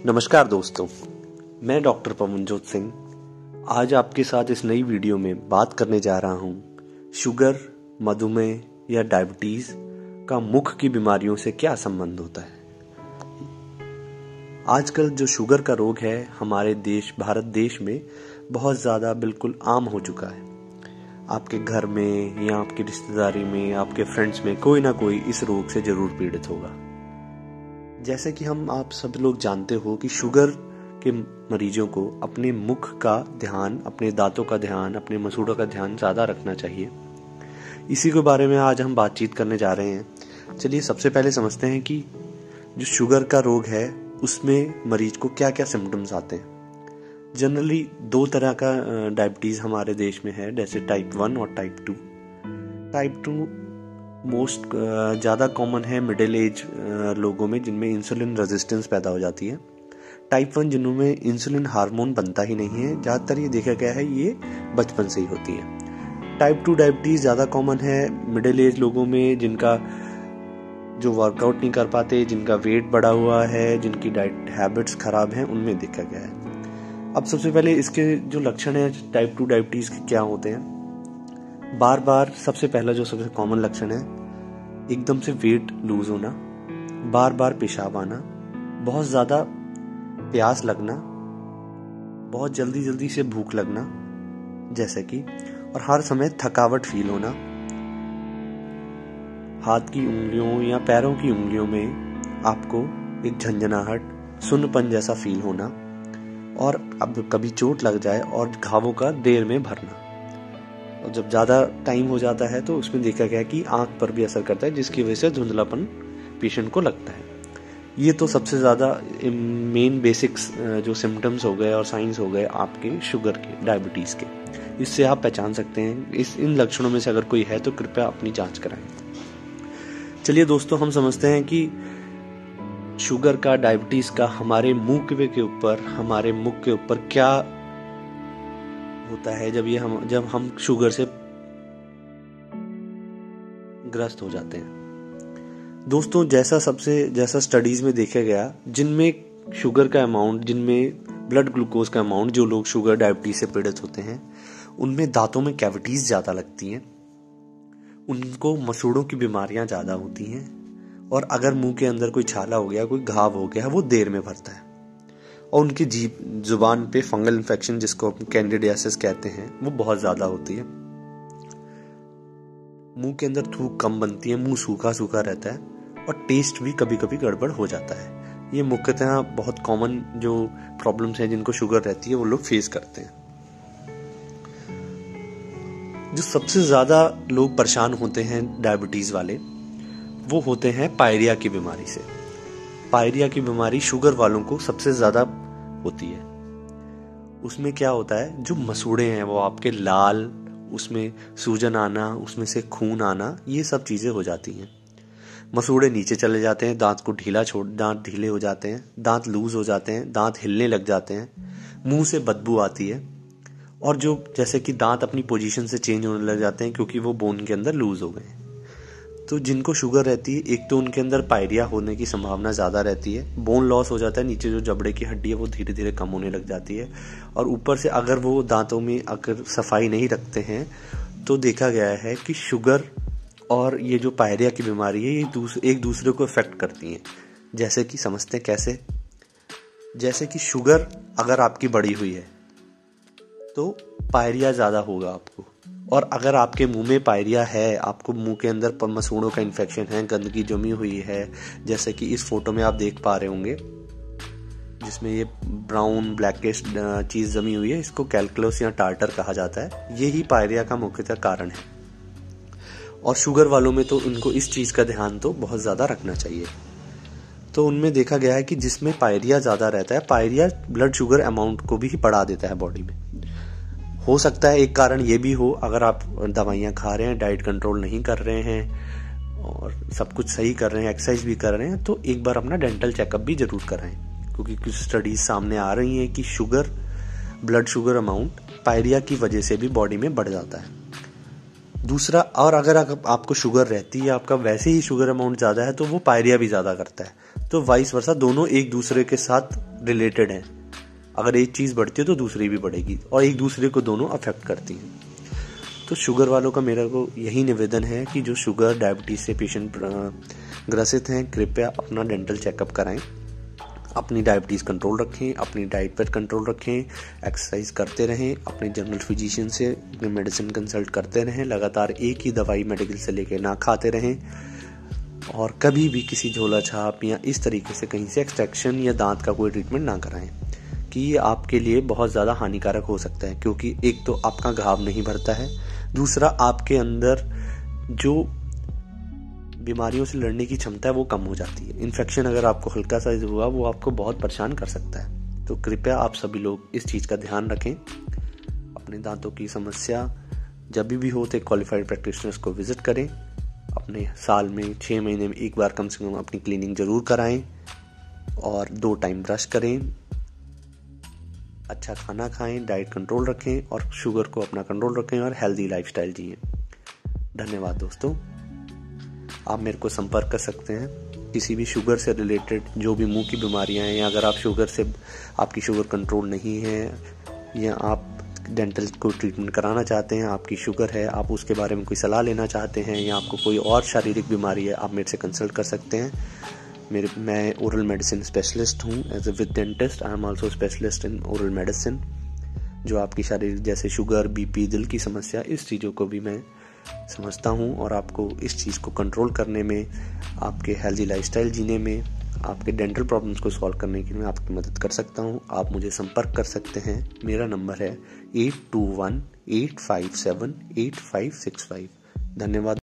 नमस्कार दोस्तों, मैं डॉक्टर पवनजोत सिंह आज आपके साथ इस नई वीडियो में बात करने जा रहा हूँ शुगर, मधुमेह या डायबिटीज का मुख की बीमारियों से क्या संबंध होता है। आजकल जो शुगर का रोग है हमारे देश भारत देश में बहुत ज़्यादा बिल्कुल आम हो चुका है। आपके घर में या आपकी रिश्तेदारी में, आपके फ्रेंड्स में कोई ना कोई इस रोग से जरूर पीड़ित होगा। जैसे कि आप सब लोग जानते हो कि शुगर के मरीजों को अपने मुख का ध्यान, अपने दांतों का ध्यान, अपने मसूड़ों का ध्यान ज़्यादा रखना चाहिए। इसी के बारे में आज हम बातचीत करने जा रहे हैं। चलिए सबसे पहले समझते हैं कि जो शुगर का रोग है उसमें मरीज को क्या क्या सिम्टम्स आते हैं। जनरली दो तरह का डायबिटीज़ हमारे देश में है, जैसे टाइप 1 और टाइप 2। टाइप 2 मोस्ट ज़्यादा कॉमन है मिडिल एज लोगों में, जिनमें इंसुलिन रेजिस्टेंस पैदा हो जाती है। टाइप 1 जिनमें इंसुलिन हार्मोन बनता ही नहीं है, ज़्यादातर ये देखा गया है ये बचपन से ही होती है। टाइप 2 डायबिटीज़ ज़्यादा कॉमन है मिडिल एज लोगों में, जिनका जो वर्कआउट नहीं कर पाते, जिनका वेट बढ़ा हुआ है, जिनकी डाइट हैबिट्स खराब हैं, उनमें देखा गया है। अब सबसे पहले इसके जो लक्षण है टाइप 2 डायबिटीज़ के क्या होते हैं। बार बार सबसे पहला जो सबसे कॉमन लक्षण है, एकदम से वेट लूज होना, बार बार पेशाब आना, बहुत ज़्यादा प्यास लगना, बहुत जल्दी जल्दी से भूख लगना जैसे कि, और हर समय थकावट फील होना, हाथ की उंगलियों या पैरों की उंगलियों में आपको एक झंझनाहट, सुन्नपन जैसा फील होना, और अब कभी चोट लग जाए और घावों का देर में भरना। और जब ज़्यादा टाइम हो जाता है तो उसमें देखा गया कि आंख पर भी असर करता है, जिसकी वजह से धुंधलापन पेशेंट को लगता है। ये तो सबसे ज़्यादा मेन बेसिक्स जो सिम्टम्स हो गए और साइंस हो गए आपके शुगर के, डायबिटीज़ के। इससे आप पहचान सकते हैं। इन लक्षणों में से अगर कोई है तो कृपया अपनी जांच कराएं। चलिए दोस्तों, हम समझते हैं कि शुगर का, डायबिटीज़ का हमारे मुंह के ऊपर क्या होता है जब हम शुगर से ग्रस्त हो जाते हैं। दोस्तों, जैसा स्टडीज में देखा गया, जिनमें शुगर का अमाउंट, जिनमें ब्लड ग्लूकोज का अमाउंट, जो लोग शुगर डायबिटीज से पीड़ित होते हैं उनमें दांतों में कैविटीज ज्यादा लगती हैं, उनको मसूड़ों की बीमारियां ज्यादा होती हैं, और अगर मुंह के अंदर कोई छाला हो गया, कोई घाव हो गया, वो देर में भरता है, और उनकी जुबान पे फंगल इन्फेक्शन, जिसको कैंडिडियासिस कहते हैं, वो बहुत ज्यादा होती है। मुंह के अंदर थूक कम बनती है, मुंह सूखा सूखा रहता है, और टेस्ट भी कभी कभी गड़बड़ हो जाता है। ये मुख्यतः बहुत कॉमन जो प्रॉब्लम्स हैं जिनको शुगर रहती है वो लोग फेस करते हैं। जो सबसे ज्यादा लोग परेशान होते हैं डायबिटीज वाले, वो होते हैं पायरिया की बीमारी से। पायरिया की बीमारी शुगर वालों को सबसे ज्यादा होती है। उसमें क्या होता है, जो मसूड़े हैं वो आपके लाल, उसमें सूजन आना, उसमें से खून आना, ये सब चीजें हो जाती हैं। मसूड़े नीचे चले जाते हैं, दांत ढीले हो जाते हैं, दांत लूज हो जाते हैं, दांत हिलने लग जाते हैं, मुंह से बदबू आती है, और जो जैसे कि दांत अपनी पोजीशन से चेंज होने लग जाते हैं क्योंकि वो बोन के अंदर लूज हो गए। तो जिनको शुगर रहती है, एक तो उनके अंदर पायरिया होने की संभावना ज़्यादा रहती है, बोन लॉस हो जाता है, नीचे जो जबड़े की हड्डी है वो धीरे धीरे कम होने लग जाती है, और ऊपर से अगर वो दांतों में अगर सफाई नहीं रखते हैं तो देखा गया है कि शुगर और ये जो पायरिया की बीमारी है ये एक दूसरे को इफेक्ट करती हैं। जैसे कि समझते हैं कैसे। जैसे कि शुगर अगर आपकी बढ़ी हुई है तो पायरिया ज़्यादा होगा आपको, और अगर आपके मुंह में पायरिया है, आपको मुंह के अंदर मसूड़ों का इन्फेक्शन है, गंदगी जमी हुई है, जैसे कि इस फोटो में आप देख पा रहे होंगे जिसमें ये ब्राउन ब्लैकिश चीज़ जमी हुई है, इसको कैल्कुलस या टार्टर कहा जाता है। यही पायरिया का मुख्यतः कारण है, और शुगर वालों में तो उनको इस चीज़ का ध्यान तो बहुत ज़्यादा रखना चाहिए। तो उनमें देखा गया है कि जिसमें पायरिया ज़्यादा रहता है, पायरिया ब्लड शुगर अमाउंट को भी बढ़ा देता है बॉडी में। हो सकता है एक कारण ये भी हो, अगर आप दवाइयाँ खा रहे हैं, डाइट कंट्रोल नहीं कर रहे हैं और सब कुछ सही कर रहे हैं, एक्सरसाइज भी कर रहे हैं, तो एक बार अपना डेंटल चेकअप भी जरूर कराएं, क्योंकि कुछ स्टडीज सामने आ रही हैं कि ब्लड शुगर अमाउंट पायरिया की वजह से भी बॉडी में बढ़ जाता है। दूसरा, और अगर आपको शुगर रहती है, आपका वैसे ही शुगर अमाउंट ज़्यादा है, तो वो पायरिया भी ज़्यादा करता है। तो वाइस वर्सा दोनों एक दूसरे के साथ रिलेटेड हैं। अगर एक चीज़ बढ़ती है तो दूसरी भी बढ़ेगी और एक दूसरे को दोनों अफेक्ट करती हैं। तो शुगर वालों का मेरा को यही निवेदन है कि जो शुगर डायबिटीज़ से पेशेंट ग्रसित हैं, कृपया अपना डेंटल चेकअप कराएं, अपनी डायबिटीज़ कंट्रोल रखें, अपनी डाइट पर कंट्रोल रखें, एक्सरसाइज करते रहें, अपने जनरल फिजिशियन से मेडिसिन कंसल्ट करते रहें, लगातार एक ही दवाई मेडिकल से लेके ना खाते रहें और कभी भी किसी झोला छाप या इस तरीके से कहीं से एक्सट्रैक्शन या दांत का कोई ट्रीटमेंट ना कराएं कि ये आपके लिए बहुत ज़्यादा हानिकारक हो सकता है। क्योंकि एक तो आपका घाव नहीं भरता है, दूसरा आपके अंदर जो बीमारियों से लड़ने की क्षमता है वो कम हो जाती है। इन्फेक्शन अगर आपको हल्का सा हुआ वो आपको बहुत परेशान कर सकता है। तो कृपया आप सभी लोग इस चीज़ का ध्यान रखें। अपने दांतों की समस्या जब भी हो तो क्वालिफाइड प्रैक्टिशनर्स को विजिट करें। अपने साल में 6 महीने में एक बार कम से कम अपनी क्लीनिंग जरूर कराएं और 2 टाइम ब्रश करें, अच्छा खाना खाएं, डाइट कंट्रोल रखें और शुगर को अपना कंट्रोल रखें और हेल्दी लाइफस्टाइल जिएं। धन्यवाद दोस्तों। आप मेरे को संपर्क कर सकते हैं किसी भी शुगर से रिलेटेड जो भी मुंह की बीमारियां हैं, या अगर आप शुगर से आपकी शुगर कंट्रोल नहीं है या आप डेंटल को ट्रीटमेंट कराना चाहते हैं, आपकी शुगर है, आप उसके बारे में कोई सलाह लेना चाहते हैं या आपको कोई और शारीरिक बीमारी है, आप मेरे से कंसल्ट कर सकते हैं। मैं ओरल मेडिसिन स्पेशलिस्ट हूँ। As a with dentist I am also specialist in oral medicine. जो आपकी शारीरिक जैसे शुगर, बीपी, दिल की समस्या, इस चीज़ों को भी मैं समझता हूँ और आपको इस चीज़ को कंट्रोल करने में, आपके हेल्दी लाइफस्टाइल जीने में, आपके डेंटल प्रॉब्लम्स को सॉल्व करने के लिए आपकी मदद कर सकता हूँ। आप मुझे संपर्क कर सकते हैं। मेरा नंबर है 8218578565। धन्यवाद।